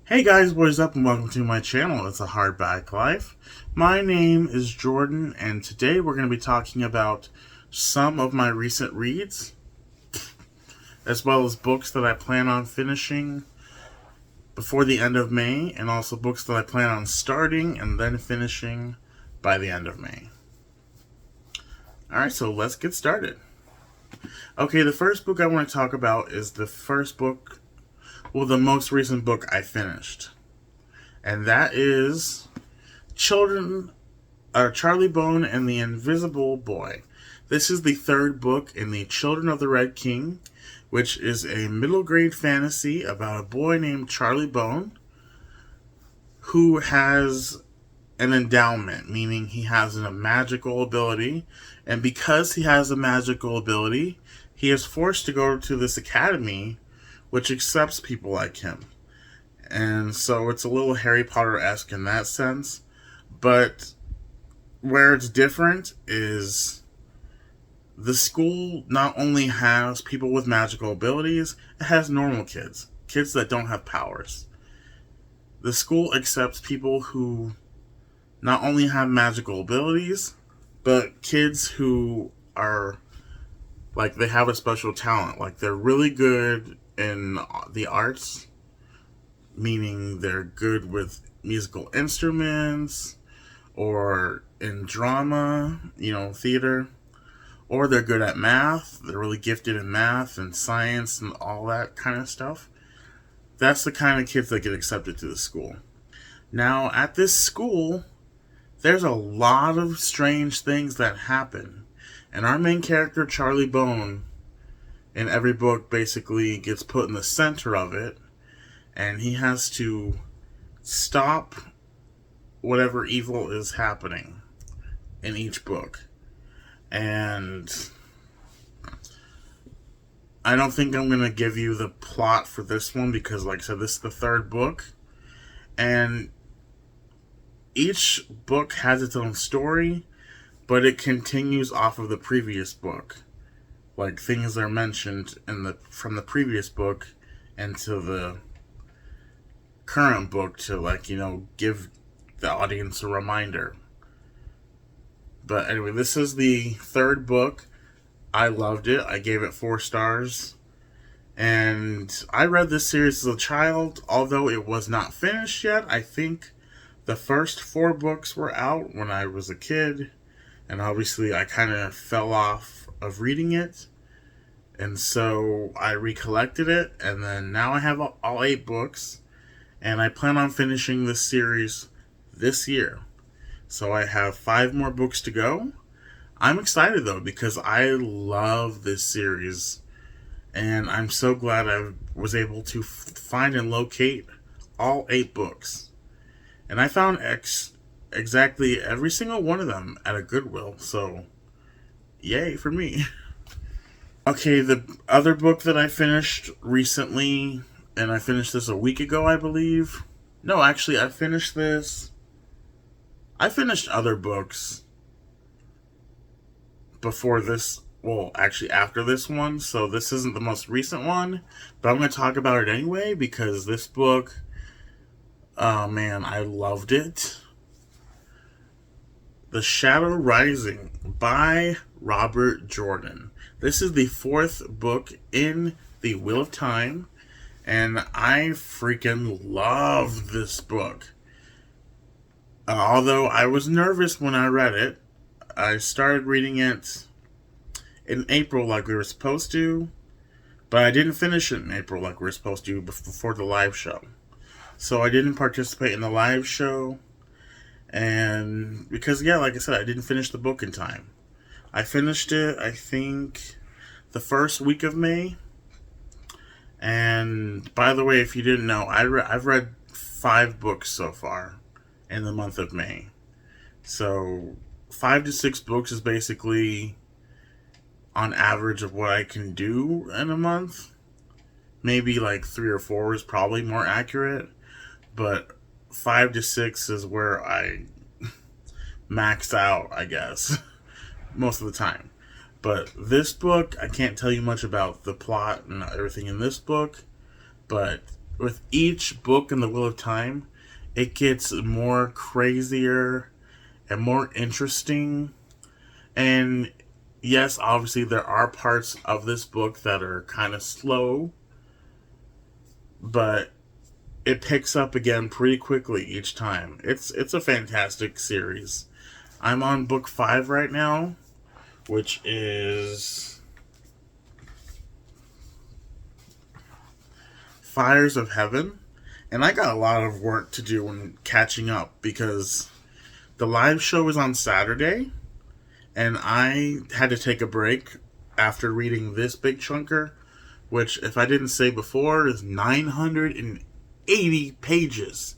Hey guys, what is up and welcome to my channel. It's a Hardback Life. My name is Jordan and today we're going to be talking about some of my recent reads as well as books that I plan on finishing before the end of May and also books that I plan on starting and then finishing by the end of May. Alright, so let's get started. Okay, the first book I want to talk about is the most recent book I finished. And that is Charlie Bone and the Invisible Boy. This is the third book in the Children of the Red King, which is a middle grade fantasy about a boy named Charlie Bone who has an endowment, meaning he has a magical ability. And because he has a magical ability, he is forced to go to this academy which accepts people like him. And so it's a little Harry Potter-esque in that sense. But where it's different is the school not only has people with magical abilities, it has normal kids. Kids that don't have powers. The school accepts people who not only have magical abilities, but kids who are, like, they have a special talent. Like, they're really good in the arts, meaning they're good with musical instruments or in drama, theater, or they're good at math. They're really gifted in math and science and all that kind of stuff. That's the kind of kids that get accepted to the school. Now, at this school, there's a lot of strange things that happen. And our main character, Charlie Bone, in every book basically gets put in the center of it, and he has to stop whatever evil is happening in each book. And I don't think I'm going to give you the plot for this one because, like I said, this is the third book. And each book has its own story, but it continues off of the previous book. Like, things are mentioned from the previous book into the current book to, give the audience a reminder. But anyway, this is the third book. I loved it. I gave it 4 stars. And I read this series as a child, although it was not finished yet. I think the first 4 books were out when I was a kid. And obviously I kind of fell off of reading it. And so I recollected it. And then now I have all 8 books. And I plan on finishing this series this year. So I have 5 more books to go. I'm excited though because I love this series. And I'm so glad I was able to find and locate all 8 books. And I found exactly every single one of them at a Goodwill. So, yay for me. Okay, the other book that I finished recently, and I finished this a week ago, I believe. No, actually, I finished other books before this. Well, actually, after this one. So this isn't the most recent one. But I'm going to talk about it anyway because this book, oh man, I loved it. The Shadow Rising by Robert Jordan. This is the 4th book in the Wheel of Time. And I freaking love this book. Although I was nervous when I read it. I started reading it in April like we were supposed to. But I didn't finish it in April like we were supposed to before the live show. So I didn't participate in the live show. And because, like I said, I didn't finish the book in time. I finished it, I think, the first week of May. And by the way, if you didn't know, I've read 5 books so far in the month of May. So 5 to 6 books is basically on average of what I can do in a month. Maybe like 3 or 4 is probably more accurate. But 5 to 6 is where I max out, I guess, most of the time. But this book, I can't tell you much about the plot and everything in this book, but with each book in the Wheel of Time, it gets more crazier and more interesting. And yes, obviously there are parts of this book that are kind of slow, but it picks up again pretty quickly each time. It's a fantastic series. I'm on book 5 right now, which is Fires of Heaven. And I got a lot of work to do when catching up because the live show was on Saturday and I had to take a break after reading this big chunker, which, if I didn't say before, is 980 pages.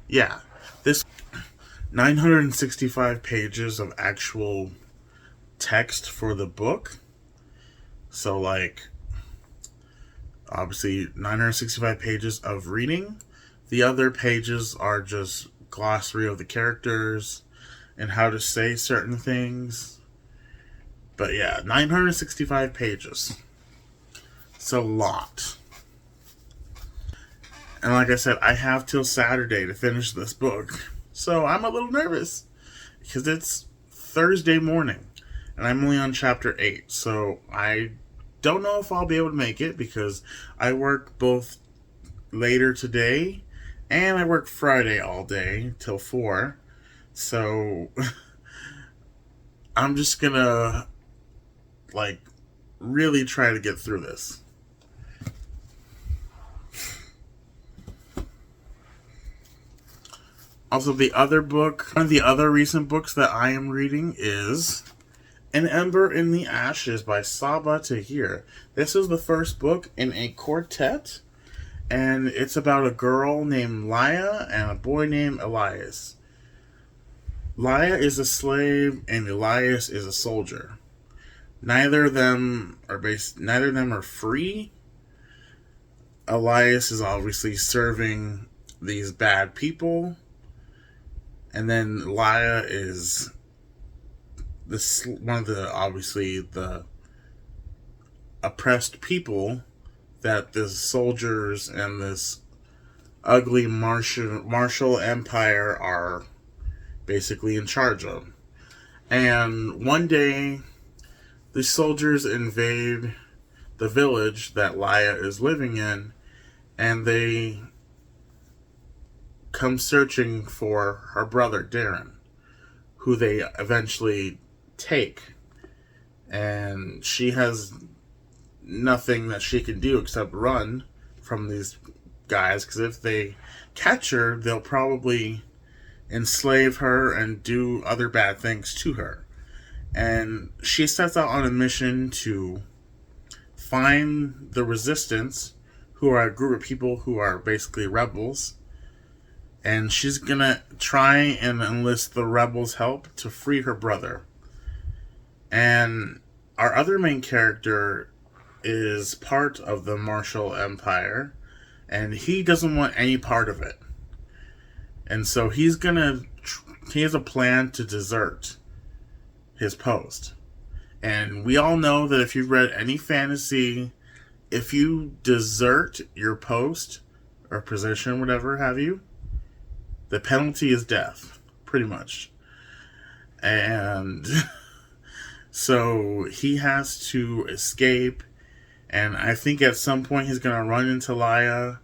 Yeah, this 965 pages of actual text for the book. So, like, obviously 965 pages of reading. The other pages are just glossary of the characters and how to say certain things. But yeah, 965 pages. It's a lot. And like I said, I have till Saturday to finish this book. So I'm a little nervous because it's Thursday morning and I'm only on chapter 8. So I don't know if I'll be able to make it because I work both later today and I work Friday all day till 4. So I'm just gonna like really try to get through this. Also, the other book, one of the other recent books that I am reading is An Ember in the Ashes by Saba Tahir. This is the first book in a quartet, and it's about a girl named Laya and a boy named Elias. Laya is a slave and Elias is a soldier. Neither of them are free. Elias is obviously serving these bad people. And then Laya is one of the oppressed people that the soldiers and this ugly martial empire are basically in charge of. And one day, the soldiers invade the village that Laya is living in, and they come searching for her brother Darren, who they eventually take. And she has nothing that she can do except run from these guys, because if they catch her, they'll probably enslave her and do other bad things to her. And she sets out on a mission to find the resistance, who are a group of people who are basically rebels. And she's gonna try and enlist the rebels' help to free her brother. And our other main character is part of the Martial Empire, and he doesn't want any part of it. And so he has a plan to desert his post. And we all know that if you've read any fantasy, if you desert your post or position, whatever have you, the penalty is death, pretty much. And so he has to escape, and I think at some point he's going to run into Laya,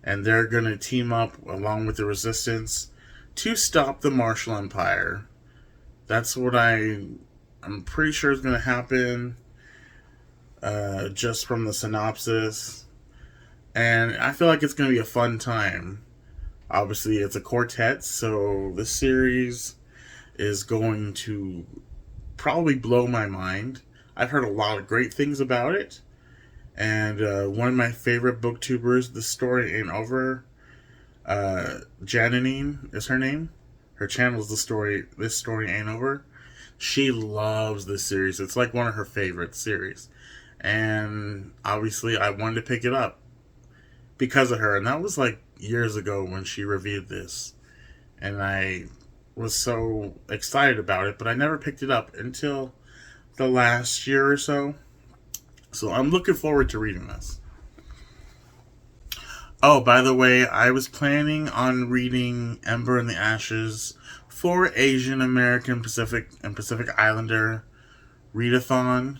and they're going to team up along with the resistance to stop the Martial Empire. That's what I'm pretty sure is going to happen, just from the synopsis. And I feel like it's going to be a fun time. Obviously, it's a quartet, so this series is going to probably blow my mind. I've heard a lot of great things about it. And one of my favorite booktubers, The Story Ain't Over, Janine is her name. Her channel is This Story Ain't Over. She loves this series. It's like one of her favorite series. And obviously I wanted to pick it up because of her. And that was like years ago when she reviewed this. And I was so excited about it, but I never picked it up until the last year or so. So I'm looking forward to reading this. Oh, by the way, I was planning on reading Ember and the Ashes for Asian American Pacific and Pacific Islander readathon.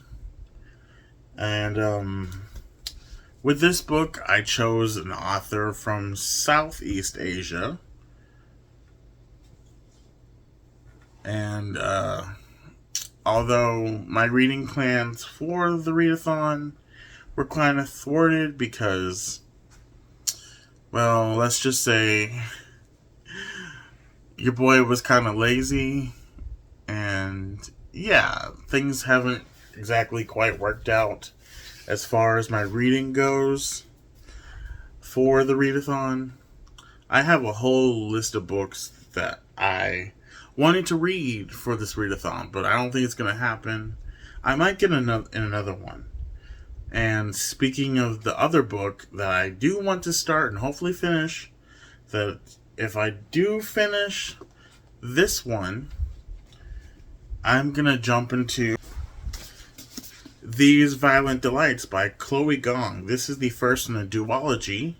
And with this book, I chose an author from Southeast Asia. And although my reading plans for the readathon were kind of thwarted because, well, let's just say your boy was kind of lazy, and yeah, things haven't exactly quite worked out as far as my reading goes for the readathon. I have a whole list of books that I wanted to read for this readathon, but I don't think it's going to happen. I might get another one. And speaking of the other book that I do want to start and hopefully finish, that if I do finish this one, I'm going to jump into These Violent Delights by Chloe Gong. This is the first in a duology.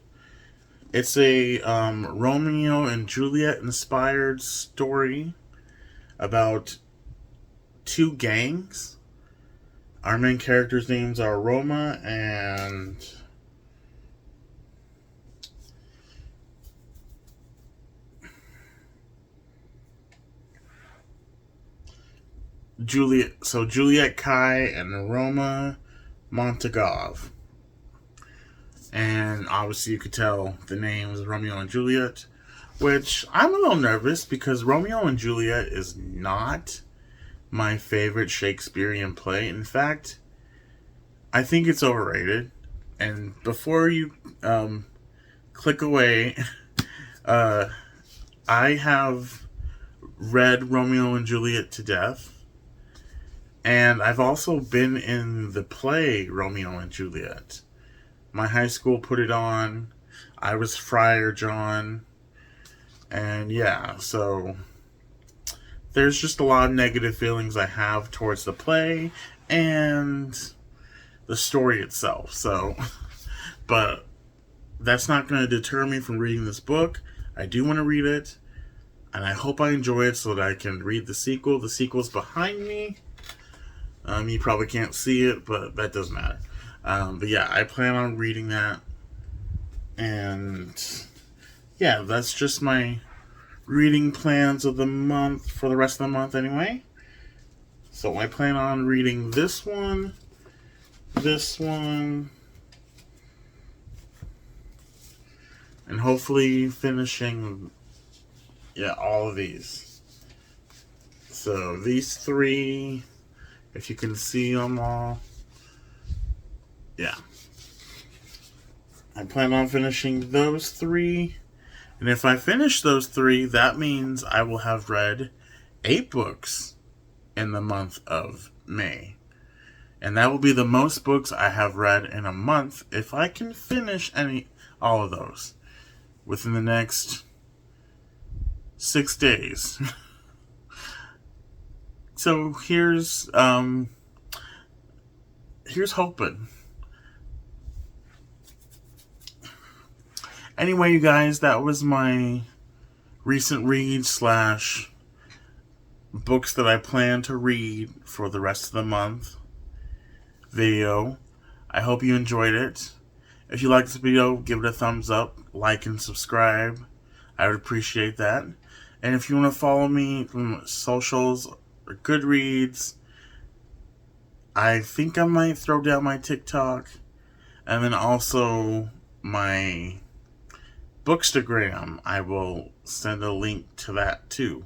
It's a Romeo and Juliet inspired story about two gangs. Our main characters' names are Roma and Juliet. So Juliet Kai and Roma Montagov. And obviously you could tell the names Romeo and Juliet, which I'm a little nervous because Romeo and Juliet is not my favorite Shakespearean play. In fact, I think it's overrated. And before you click away, I have read Romeo and Juliet to death. And I've also been in the play Romeo and Juliet. My high school put it on. I was Friar John. And yeah, so there's just a lot of negative feelings I have towards the play and the story itself. So, but that's not going to deter me from reading this book. I do want to read it, and I hope I enjoy it so that I can read the sequel. The sequel's behind me. You probably can't see it, but that doesn't matter. But yeah, I plan on reading that. And yeah, that's just my reading plans of the month for the rest of the month anyway. So I plan on reading this one, and hopefully finishing, all of these. So these three, if you can see them all, I plan on finishing those three. And if I finish those three, that means I will have read 8 books in the month of May. And that will be the most books I have read in a month if I can finish all of those within the next 6 days. So here's hoping. Anyway, you guys, that was my recent read / books that I plan to read for the rest of the month video. I hope you enjoyed it. If you liked this video, give it a thumbs up, like, and subscribe. I would appreciate that. And if you want to follow me from socials or Goodreads, I think I might throw down my TikTok, and then also my bookstagram. I will send a link to that too.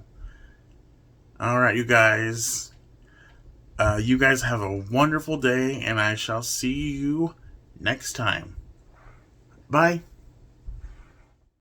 Alright, you guys. You guys have a wonderful day, and I shall see you next time. Bye.